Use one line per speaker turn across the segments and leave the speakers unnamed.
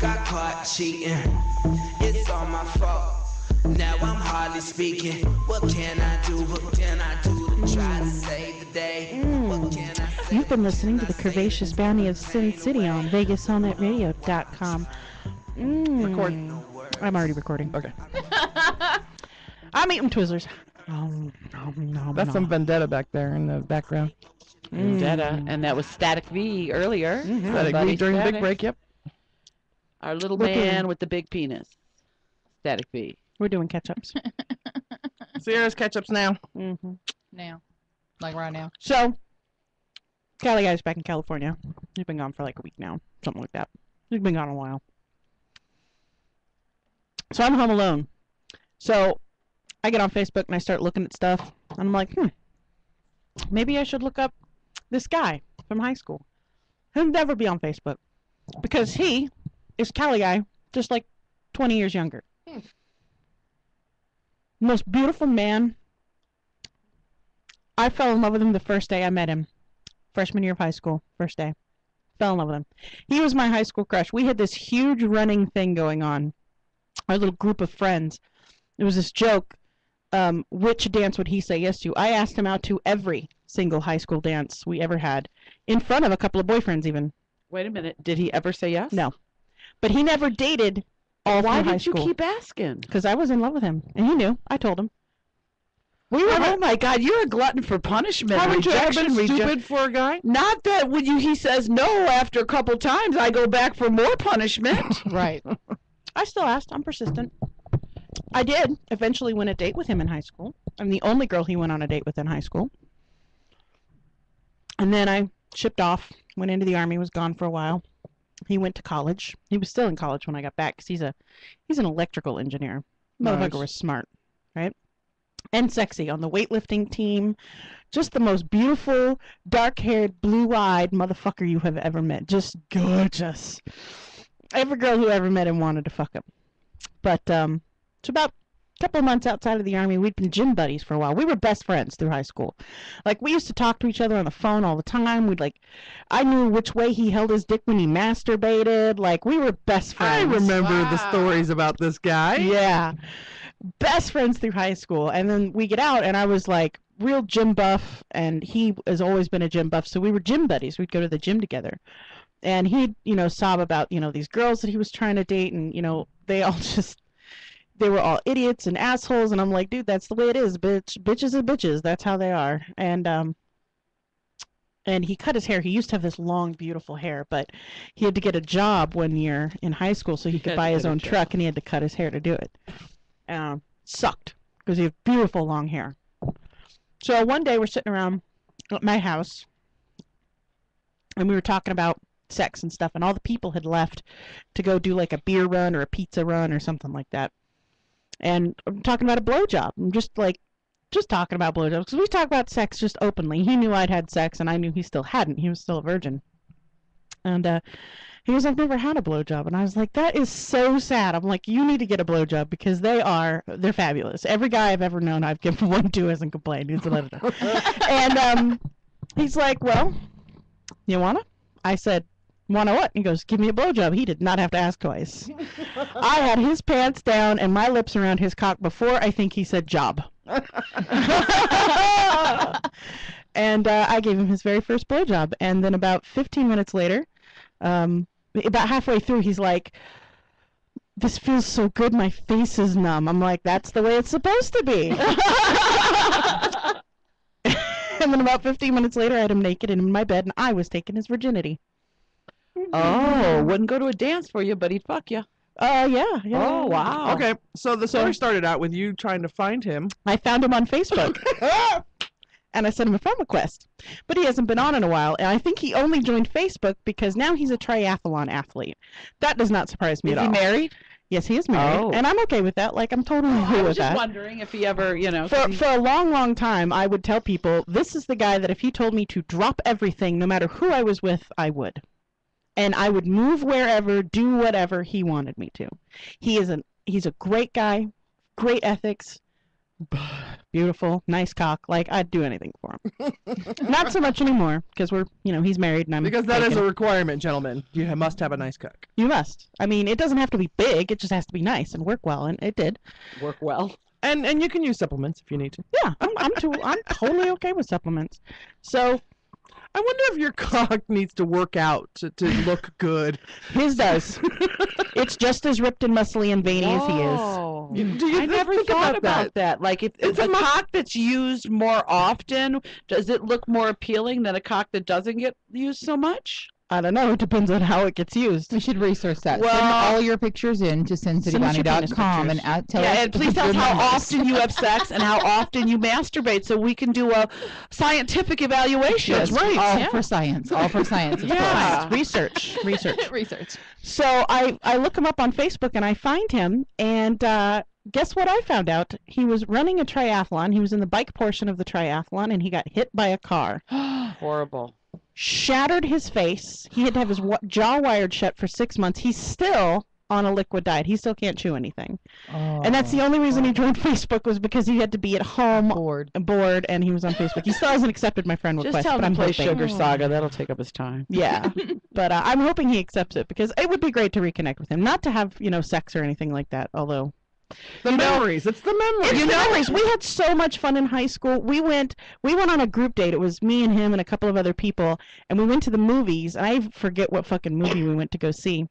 got caught cheating. It's all my fault. Now I'm hardly speaking. What can I do? What can I do to try to save the day? What can I say?
You've been listening to the Curvaceous Bounty of Sin City on VegasHomeNetRadio.com.
Record.
I'm already recording.
Okay.
I'm eating Twizzlers.
That's some Vendetta back there in the background.
Vendetta, and that was Static V earlier.
Static V during the big break, yep.
Our little man with the big penis. Static V.
We're doing catch-ups.
Sierra's catch-ups now.
Now. Like right now.
So, Cali guy's back in California. He's been gone for like a week now. Something like that. He's been gone a while. So I'm home alone. So I get on Facebook and I start looking at stuff. And I'm like, maybe I should look up this guy from high school. He'll never be on Facebook. Because he is Cali guy, just like 20 years younger. Most beautiful man. I fell in love with him the first day I met him. Freshman year of high school. First day. Fell in love with him. He was my high school crush. We had this huge running thing going on. Our little group of friends. It was this joke. Which dance would he say yes to? I asked him out to every single high school dance we ever had. In front of a couple of boyfriends even.
Wait a minute. Did he ever say yes?
No. But he never dated all through high school.
Why did you keep asking?
Because I was in love with him. And he knew. I told him.
Oh my God, you're a glutton for punishment.
Haven't you ever been stupid for a guy?
Not that when he says no after a couple times, I go back for more punishment.
Right. I still asked. I'm persistent. I did eventually win a date with him in high school. I'm the only girl he went on a date with in high school. And then I shipped off, went into the Army, was gone for a while. He went to college. He was still in college when I got back because he's an electrical engineer. Motherfucker was smart, right? And sexy on the weightlifting team. Just the most beautiful, dark-haired, blue-eyed motherfucker you have ever met. Just gorgeous. Every girl who ever met him wanted to fuck him. But it's about a couple of months outside of the Army. We'd been gym buddies for a while. We were best friends through high school. Like, we used to talk to each other on the phone all the time. I knew which way he held his dick when he masturbated. Like, we were best friends.
I remember the stories about this guy.
Yeah. Best friends through high school. And then we get out, and I was like real gym buff, and he has always been a gym buff. So we were gym buddies. We'd go to the gym together. And he'd, sob about, these girls that he was trying to date, and, they were all idiots and assholes, and I'm like, dude, that's the way it is, bitch. Bitches are bitches. That's how they are. And he cut his hair. He used to have this long, beautiful hair, but he had to get a job one year in high school so he could buy his own truck, and he had to cut his hair to do it. Sucked, because he had beautiful long hair. So one day we're sitting around at my house, and we were talking about sex and stuff, and all the people had left to go do like a beer run or a pizza run or something like that. And I'm talking about a blowjob. I'm just talking about blowjobs, because we talk about sex just openly. He knew I'd had sex, and I knew he still hadn't. He was still a virgin. And he was like, I've never had a blowjob. And I was like, that is so sad. I'm like, you need to get a blowjob, because they're fabulous. Every guy I've ever known I've given one to hasn't complained. He's and he's like, well, you wanna? I said, wanna what? He goes, give me a blowjob. He did not have to ask twice. I had his pants down and my lips around his cock before I think he said job. And I gave him his very first blowjob. And then about 15 minutes later, about halfway through, he's like, this feels so good, my face is numb. I'm like, that's the way it's supposed to be. And then about 15 minutes later, I had him naked in my bed, and I was taking his virginity.
Oh, wouldn't go to a dance for you, but he'd fuck you.
Yeah.
Oh, wow.
Okay, so the story started out with you trying to find him.
I found him on Facebook. And I sent him a friend request. But he hasn't been on in a while, and I think he only joined Facebook because now he's a triathlon athlete. That does not surprise me at all.
Is he married?
Yes, he is married, and I'm okay with that. Like, I'm totally cool with that. I was just
wondering if he ever,
For a long, long time, I would tell people, this is the guy that if he told me to drop everything, no matter who I was with, I would. And I would move wherever, do whatever he wanted me to. He's a great guy, great ethics, Beautiful, nice cock. Like, I'd do anything for him. Not so much anymore, because he's married and I'm
Because that is
taken.
a requirement, gentlemen. You must have a nice cock.
You must. I mean, it doesn't have to be big. It just has to be nice and work well, and it did.
Work well.
And you can use supplements if you need to.
Yeah, I'm totally okay with supplements. So
I wonder if your cock needs to work out to look good.
his does. It's just as ripped and muscly and veiny as he is.
Do you
I never
think
thought about that. Like, if
It's
a
a mu-
cock that's used more often, does it look more appealing than a cock that doesn't get used so much?
I don't know. It depends on how it gets used.
We should research that.
Well-
Send all your pictures in to
Send us your penis
sincitybonnie.com and
pictures.
tell us.
Yeah, and please tell us
your
how
numbers.
often you have sex and how often you masturbate so we can do a scientific evaluation.
Yes,
right.
All
Yeah.
for science. All for science. Of
Yeah.
course.
Research.
Research.
So I look him up on Facebook and I find him, and guess what I found out? He was running a triathlon. He was in the bike portion of the triathlon, and he got hit by a car.
Horrible.
Shattered his face. He had to have his jaw wired shut for 6 months. He's still on a liquid diet. He still can't chew anything. And that's the only reason he joined Facebook, was because he had to be at home
Bored.
bored, and he was on Facebook. He still hasn't accepted my friend request,
Just tell
but
him
I'm
to play
hoping.
Sugar Saga. That'll take up his time.
Yeah, but I'm hoping he accepts it, because it would be great to reconnect with him. Not to have, sex or anything like that, although...
The memories. It's the memories.
It's memories. We had so much fun in high school. We went on a group date. It was me and him and a couple of other people, and we went to the movies. I forget what fucking movie we went to go see.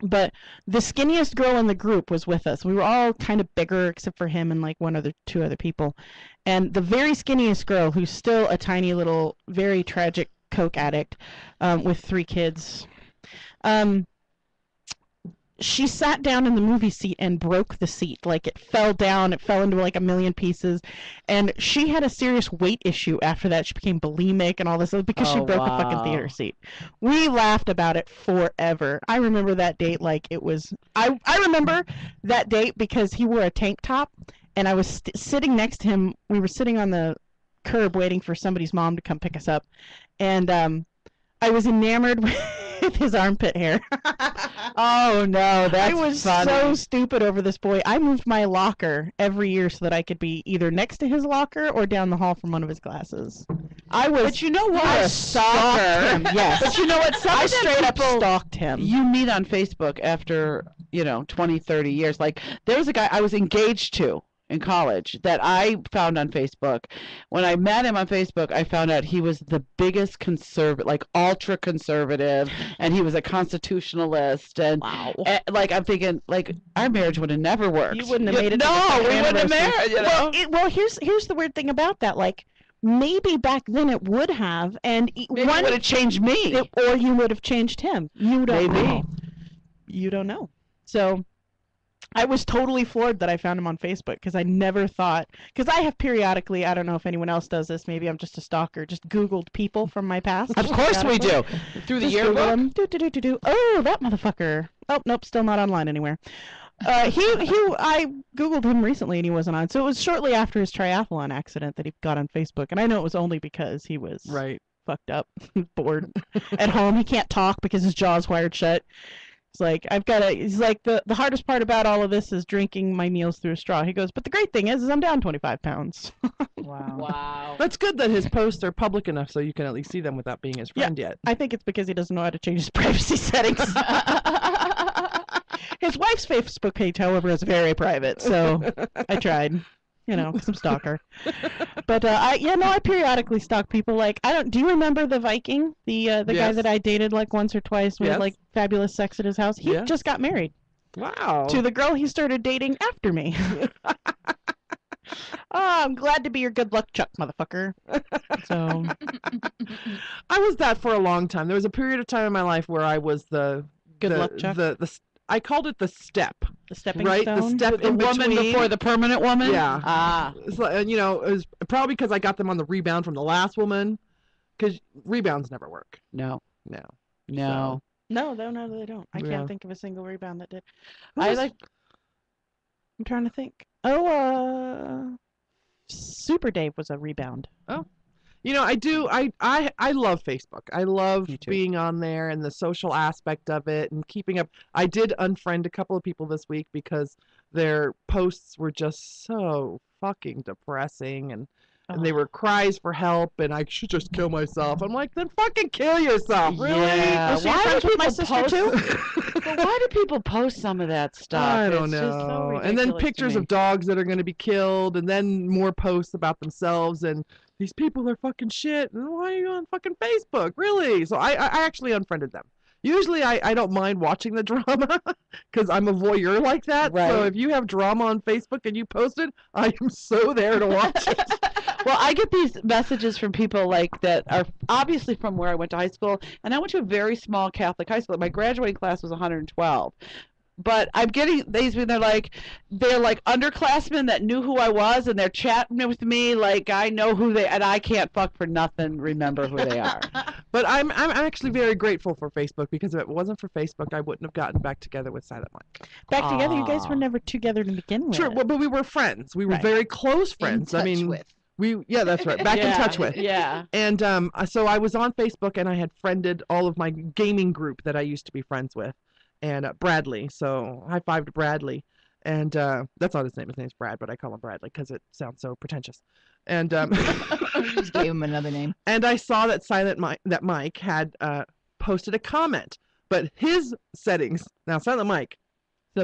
But the skinniest girl in the group was with us. We were all kind of bigger, except for him and like two other people. And the very skinniest girl, who's still a tiny little, very tragic coke addict, with 3 kids, she sat down in the movie seat and broke the seat. Like, it fell down. It fell into like a million pieces. And she had a serious weight issue after that. She became bulimic and all this because she
Oh,
broke a fucking
wow.
theater seat. We laughed about it forever. I remember that date like it was... I remember that date because he wore a tank top, and I was sitting next to him. We were sitting on the curb waiting for somebody's mom to come pick us up. And I was enamored with his armpit hair.
Oh, no, that's
I was
funny.
so stupid over this boy. I moved my locker every year so that I could be either next to his locker or down the hall from one of his classes.
But you know what?
I stalked him. Yes.
But you know what? Some
I
of them
straight up
people
stalked him.
you meet on Facebook after, 20, 30 years. Like, there was a guy I was engaged to in college that I found on Facebook. When I met him on Facebook, I found out he was the biggest conservative, like ultra conservative, and he was a constitutionalist. And
Wow.
like, I'm thinking, like, our marriage would have never worked.
You wouldn't have made it to the
No,
second
we wouldn't have
anniversary.
married.
Well, here's the weird thing about that. Like, maybe back then it would have, and
Maybe it would have changed me.
or you would have changed him. You don't
Maybe.
know. You don't know. So I was totally floored that I found him on Facebook, because I never thought, because I have periodically, I don't know if anyone else does this, maybe I'm just a stalker, just Googled people from my past.
Of course we do. Through the
Just Google
yearbook.
them. Do. Oh, that motherfucker. Oh, nope, still not online anywhere. I Googled him recently and he wasn't on. So it was shortly after his triathlon accident that he got on Facebook. And I know it was only because he was
Right.
fucked up, bored at home. He can't talk because his jaw's wired shut. It's like, he's like, the hardest part about all of this is drinking my meals through a straw. He goes, but the great thing is I'm down 25 pounds.
Wow.
That's good that his posts are public enough so you can at least see them without being his friend yet.
I think it's because he doesn't know how to change his privacy settings. His wife's Facebook page, however, is very private, so I tried. 'Cause I'm a stalker. But I periodically stalk people. Like, do you remember the Viking, the guy
Yes.
that I dated like once or twice with
Yes.
like fabulous sex at his house? He
Yes.
just got married
Wow.
to the girl he started dating after me. Oh, I'm glad to be your good luck Chuck, motherfucker. So
I was that for a long time. There was a period of time in my life where I was the
Good
the,
luck, Chuck.
I called it the step.
the stepping
Right,
stone.
the step
The
in
woman
between.
before the permanent woman?
Yeah.
Ah.
It's like, it was probably because I got them on the rebound from the last woman. Because rebounds never work.
No.
No.
No.
No, they don't. I
Yeah.
can't think of a single rebound that did.
I like
I'm trying to think. Oh, Super Dave was a rebound.
I do. I love Facebook. I love
Me too.
being on there and the social aspect of it and keeping up. I did unfriend a couple of people this week because their posts were just so fucking depressing, and they were cries for help, and I should just kill myself. I'm like, then fucking kill yourself, really?
Yeah.
Was she
Why
friends
do
with my
people
sister too?
But why do people post some of that stuff?
I don't
It's just so
know.
ridiculous
And then
to
pictures
me.
of dogs that are going to be killed, and then more posts about themselves, and these people are fucking shit, and why are you on fucking Facebook? Really? So I actually unfriended them. Usually I don't mind watching the drama because I'm a voyeur like that. So
Right.
if you have drama on Facebook and you post it, I am so there to watch it.
Well, I get these messages from people like that are obviously from where I went to high school, and I went to a very small Catholic high school. My graduating class was 112. But I'm getting these when they're like underclassmen that knew who I was, and they're chatting with me like I know who they, and I can't fuck for nothing remember who they are.
But I'm actually very grateful for Facebook, because if it wasn't for Facebook, I wouldn't have gotten back together with Silent Mike.
Back together, you guys
Aw.
were never together to begin with.
Sure, well, but we were friends. We were
Right.
very close friends.
In
I
touch
mean,
with.
yeah, that's right. Back in touch with.
Yeah.
And so I was on Facebook, and I had friended all of my gaming group that I used to be friends with, and Bradley. So high five to Bradley. And that's not his name. His name's Brad, but I call him Bradley because it sounds so pretentious. And
Just gave him another name.
and I saw that Mike had posted a comment, but his settings now Silent Mike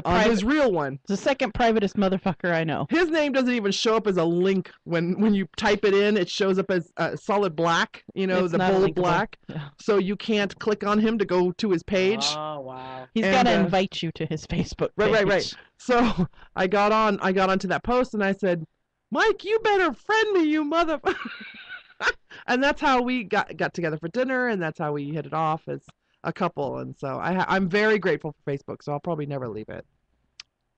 on his real one.
The second privatest motherfucker I know.
His name doesn't even show up as a link when you type it in. It shows up as solid black,
It's
the
not
bold
linkable.
black.
Yeah.
So you can't click on him to go to his page.
Oh wow.
He's
And,
got to
uh,
invite you to his Facebook page.
Right. So I got onto that post, and I said, Mike, you better friend me, you mother. And that's how we got together for dinner, and that's how we hit it off as a couple. And so I'm very grateful for Facebook. So I'll probably never leave it.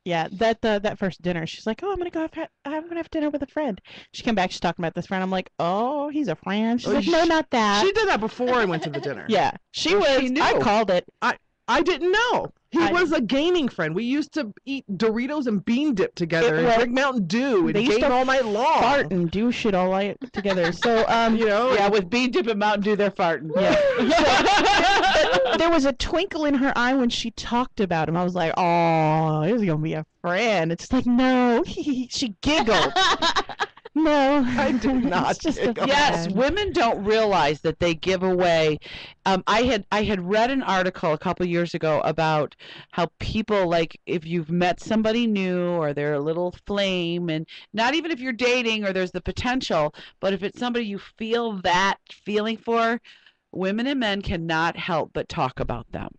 Yeah, that first dinner, she's like, "Oh, I'm gonna have dinner with a friend." She came back, she's talking about this friend. I'm like, "Oh, he's a friend." She's
Oh,
like, "No, not that."
She did that before I went to the dinner.
Yeah, she
Oh,
was.
she knew.
I called it.
I didn't know. He
I-
was a gaming friend. We used to eat Doritos and bean dip together,
It
and
was-
drink Mountain Dew, and
they used
game
to
all night long.
Fart and do shit all night together. So
Yeah, with bean dip and Mountain Dew, they're farting.
but there was a twinkle in her eye when she talked about him. I was like, "Oh, he's gonna be a friend." It's like, no, she giggled. No,
I did not
It's just a
giggle.
Yes,
friend.
women don't realize that they give away. I had read an article a couple years ago about how people, like, if you've met somebody new or they're a little flame, and not even if you're dating or there's the potential, but if it's somebody you feel that feeling for, women and men cannot help but talk about them.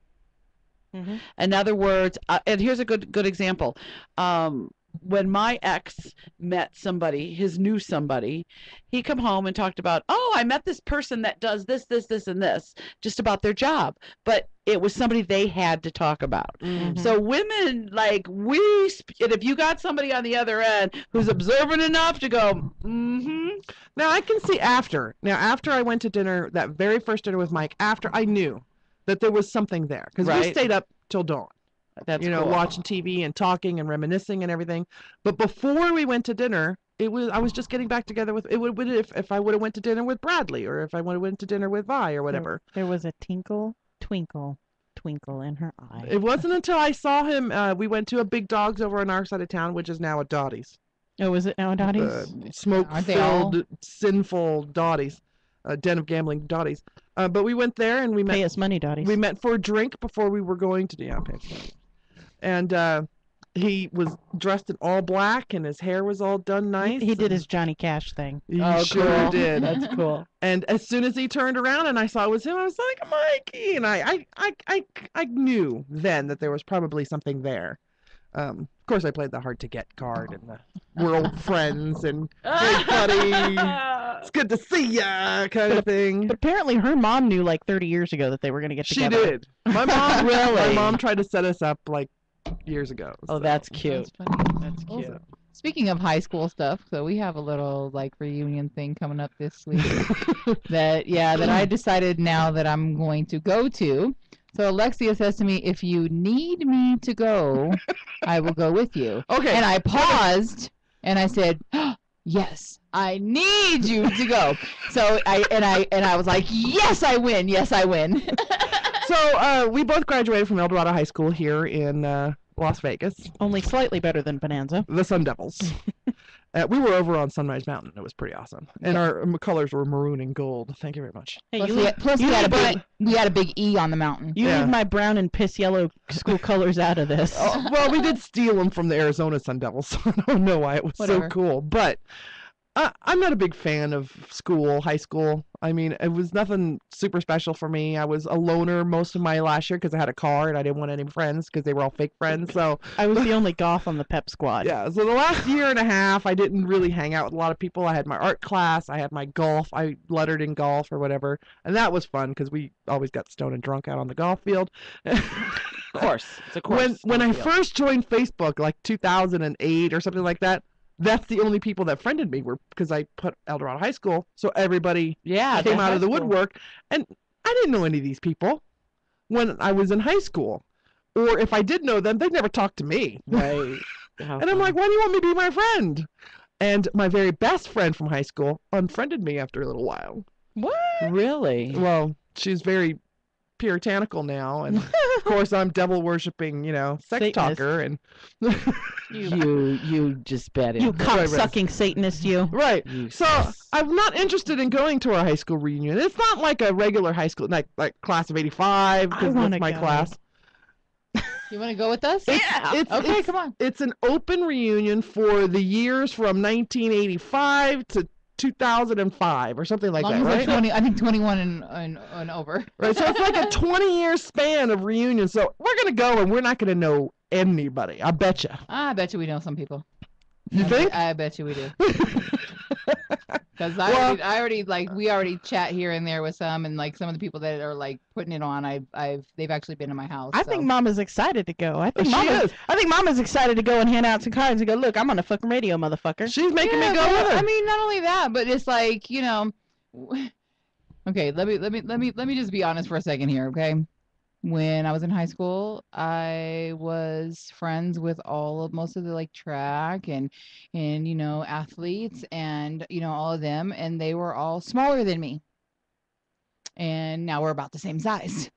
Mhm.
In other words, and here's a good example. When my ex met somebody, his new somebody, he come home and talked about, "Oh, I met this person that does this, and this," just about their job. But it was somebody they had to talk about.
Mhm.
So women, like, and if you got somebody on the other end who's observant enough to go, mm-hmm.
Now I can see after. Now after I went to dinner, that very first dinner with Mike, after I knew that there was something there, because we
Right.
stayed up till dawn.
That's
Cool. Watching TV and talking and reminiscing and everything. But before we went to dinner, I was just getting back together with if I would have went to dinner with Bradley, or if I would have went to dinner with Vi or whatever.
There was a twinkle in her eye.
It wasn't until I saw him. We went to a Big Dogs over on our side of town, which is now a Dottie's.
Oh, was it now, Dottie's?
Aren't they all?
Smoke-filled, sinful Dottie's, a den of gambling Dottie's. But we went there and we met.
Pay us money, Dottie's.
We met for a drink before we were going to the outpatient. And he was dressed in all black, and his hair was all done nice.
He did his Johnny Cash thing.
He
Oh,
sure
cool.
did.
That's cool.
And as soon as he turned around and I saw it was him, I was like, Mikey! And I knew then that there was probably something there. Of course, I played the hard to get card and the we're old friends and hey, buddy, it's good to see ya kind of thing.
But apparently her mom knew like 30 years ago that they were going to get
She
together.
did. My mom
Really?
My mom tried to set us up like years ago.
Oh,
so.
that's cute.
That's funny.
That's cute.
Also-
Speaking of high school stuff, so we have a little like reunion thing coming up this week that I decided now that I'm going to go to. So Alexia says to me, "If you need me to go, I will go with you."
Okay.
And I paused and I said, "Yes, I need you to go." So I was like, "Yes, I win. Yes, I win."
So we both graduated from El Dorado High School here in Las Vegas,
Only slightly better than Bonanza.
the Sun Devils. We were over on Sunrise Mountain. It was pretty awesome. And our colors were maroon and gold. Thank you very much.
Hey,
Plus, we had a big E on the mountain.
You leave my brown and piss yellow school colors out of this.
Well, we did steal them from the Arizona Sun Devils, so I don't know why it was so cool. But I'm not a big fan of high school. I mean, it was nothing super special for me. I was a loner most of my last year because I had a car and I didn't want any friends because they were all fake friends. So
I was the only goth on the pep squad.
Yeah, so the last year and a half, I didn't really hang out with a lot of people. I had my art class. I had my golf. I lettered in golf or whatever. And that was fun because we always got stoned and drunk out on the golf field.
Of course. It's a course.
When I first joined Facebook, like 2008 or something like that, that's the only people that friended me were because I put El Dorado High School. So everybody came out of the woodwork. And I didn't know any of these people when I was in high school. Or if I did know them, they'd never talk to me.
Right.
And I'm like, why do you want me to be my friend? And my very best friend from high school unfriended me after a little while.
What?
Really?
Well, she's very puritanical now, and of course I'm devil worshipping, sex
Satanist.
talker, and
you just bet it.
You cock-sucking Satanist, you.
Right.
You
So I'm not interested in going to our high school reunion. It's not like a regular high school, like class of '85, because that's my class.
You want to go with us?
It's
come on.
It's an open reunion for the years from 1985 to 2005 or something like that, right?
20, I think 21 and over.
Right, so it's like a 20-year span of reunions. So we're gonna go, and we're not gonna know anybody. I bet you.
I bet you we know some people.
You think?
I bet you we do. Because we already chat here and there with some, and like some of the people that are like putting it on, they've actually been in my house.
I think Mama's excited to go. I think
She is.
Mama's excited to go and hand out some cards and go, look, I'm on the fucking radio, motherfucker.
She's making me go
but,
with her.
I mean, not only that, but it's like okay, let me just be honest for a second here, okay? When I was in high school, I was friends with most of the like track and athletes and all of them, and they were all smaller than me. And now we're about the same size.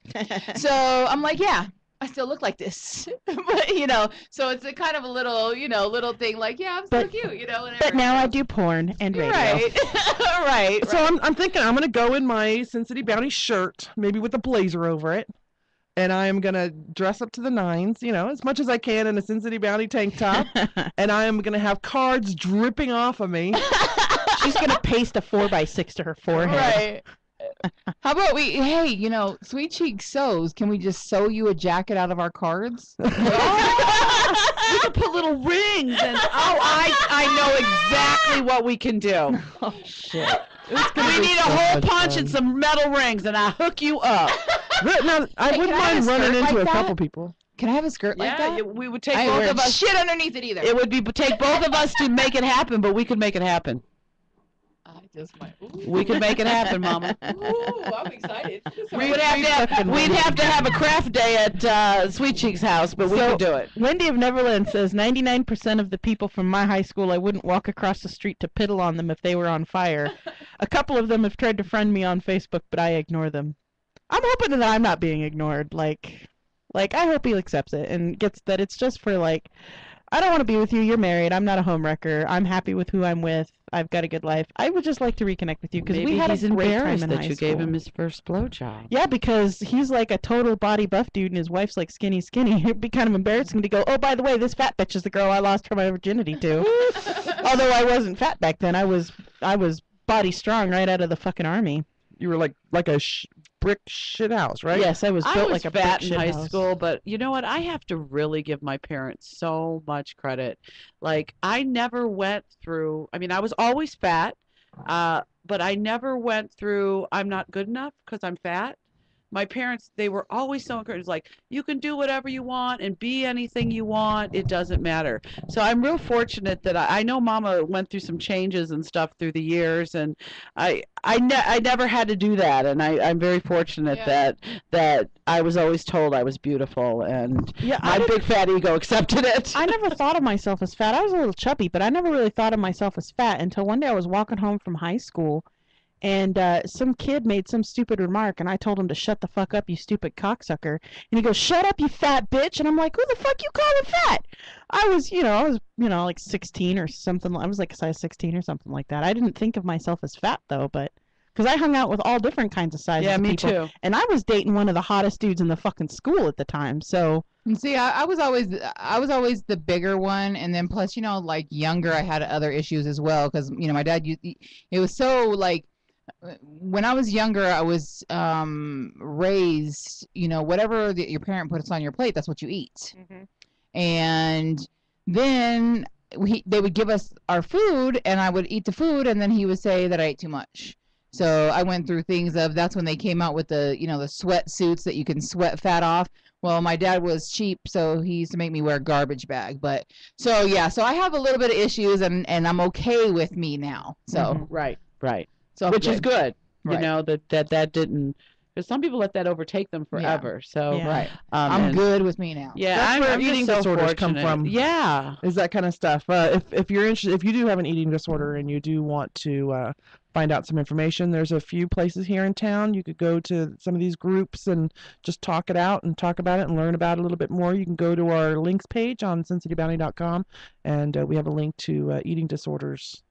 So I'm like, yeah, I still look like this. But so it's a kind of a little, little thing like, yeah, I'm so cute, whatever.
But now I do porn and radio.
Right. right.
So I'm thinking I'm gonna go in my Sin City Bounty shirt, maybe with a blazer over it. And I am going to dress up to the nines, as much as I can in a Sin City Bounty tank top. And I am going to have cards dripping off of me.
She's going to paste a 4x6 to her forehead.
Right. How about Sweet Cheek sews. Can we just sew you a jacket out of our cards?
We can put little rings and I know exactly what we can do.
Oh, shit.
We need a hole punch and some metal rings, and I'll hook you up.
Now, I wouldn't mind running into a couple people.
Can I have a skirt like that?
We would take both of us.
Shit underneath it either.
It would take both of us to make it happen, but we could make it happen.
I just might.
We could make it happen, Mama.
Ooh, I'm excited.
We'd have to have a craft day at Sweet Cheek's house, but we could do it.
Wendy of Neverland says 99% of the people from my high school, I wouldn't walk across the street to piddle on them if they were on fire. A couple of them have tried to friend me on Facebook, but I ignore them. I'm hoping that I'm not being ignored. Like I hope he accepts it and gets that it's just for I don't want to be with you. You're married. I'm not a homewrecker. I'm happy with who I'm with. I've got a good life. I would just like to reconnect with you because we had a great time in high
that you
school.
gave him his first blowjob.
Yeah, because he's like a total body buff dude and his wife's like skinny. It'd be kind of embarrassing to go, oh, by the way, this fat bitch is the girl I lost my virginity to. Although I wasn't fat back then. I was body strong right out of the fucking army.
You were like a brick shit house, right?
Yes, I was built like a
fat
brick
in high
shit house.
school, but you know what? I have to really give my parents so much credit. Like, I never went through, I was always fat, but I never went through, I'm not good enough because I'm fat. My parents, they were always so encouraged, like, you can do whatever you want and be anything you want. It doesn't matter. So I'm real fortunate that I know Mama went through some changes and stuff through the years, and I never had to do that. And I'm very fortunate that I was always told I was beautiful, and my big fat ego accepted it.
I never thought of myself as fat. I was a little chubby, but I never really thought of myself as fat until one day I was walking home from high school. and some kid made some stupid remark, and I told him to shut the fuck up, you stupid cocksucker. And he goes, "Shut up, you fat bitch!" And I'm like, "Who the fuck you calling fat?" I was like 16 or something. I was like a size 16 or something like that. I didn't think of myself as fat though, but because I hung out with all different kinds of sizes
Yeah,
of
me
people,
too.
and I was dating one of the hottest dudes in the fucking school at the time. So
And see, I was always the bigger one, and then plus, like younger, I had other issues as well because my dad. It was so like when I was younger, I was raised. Whatever your parent puts on your plate, that's what you eat. And then they would give us our food, and I would eat the food, and then he would say that I ate too much. So I went through things of that's when they came out with the the sweatsuits that you can sweat fat off. Well, my dad was cheap, so he used to make me wear a garbage bag. But so yeah, so I have a little bit of issues, and I'm okay with me now. So
Right.
so
Which is good.
Right.
That didn't, because some people let that overtake them forever. So
Yeah.
Right.
and-
I'm good with me now.
Yeah,
That's where
I'm just
eating
so
disorders come
fortunate.
from.
Yeah.
Is that kind of stuff. If you're interested, if you do have an eating disorder and you do want to find out some information, there's a few places here in town. You could go to some of these groups and just talk it out and talk about it and learn about it a little bit more. You can go to our links page on SinCityBounty.com, and we have a link to eating disorders.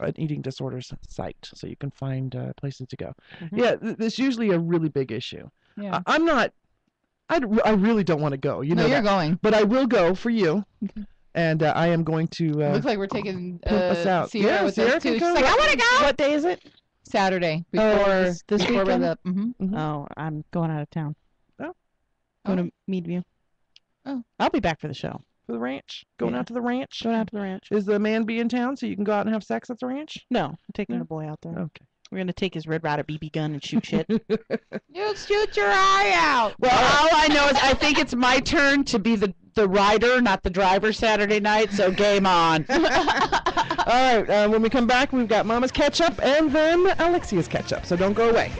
An eating disorders site, so you can find places to go. Yeah, it's usually a really big issue.
Yeah.
I'm not. I really don't want to go. You
No,
know
you're
that.
going.
But I will go for you, and I am going to.
Looks like we're taking
pimp us out.
Sierra
Yeah,
with
Sierra
us
can
too. She's
come.
like, I want to go.
what day is it?
Saturday
Oh,
before
this
before
weekend?
the
Mhm.
Oh, I'm going out of town.
Oh.
Going to Meadview.
Oh.
I'll be back for the show.
For the ranch, going
Yeah.
out to the ranch.
Going out to the ranch.
Is the man be in town so you can go out and have sex at the ranch?
No, I'm taking
No.
the boy out there.
Okay.
We're gonna take his Red Ryder BB gun and shoot shit.
You shoot your eye out.
Well, all I know is I think it's my turn to be the rider, not the driver Saturday night, so game on.
All right. When we come back, we've got Mama's catch up and then Alexia's catch up. So don't go away.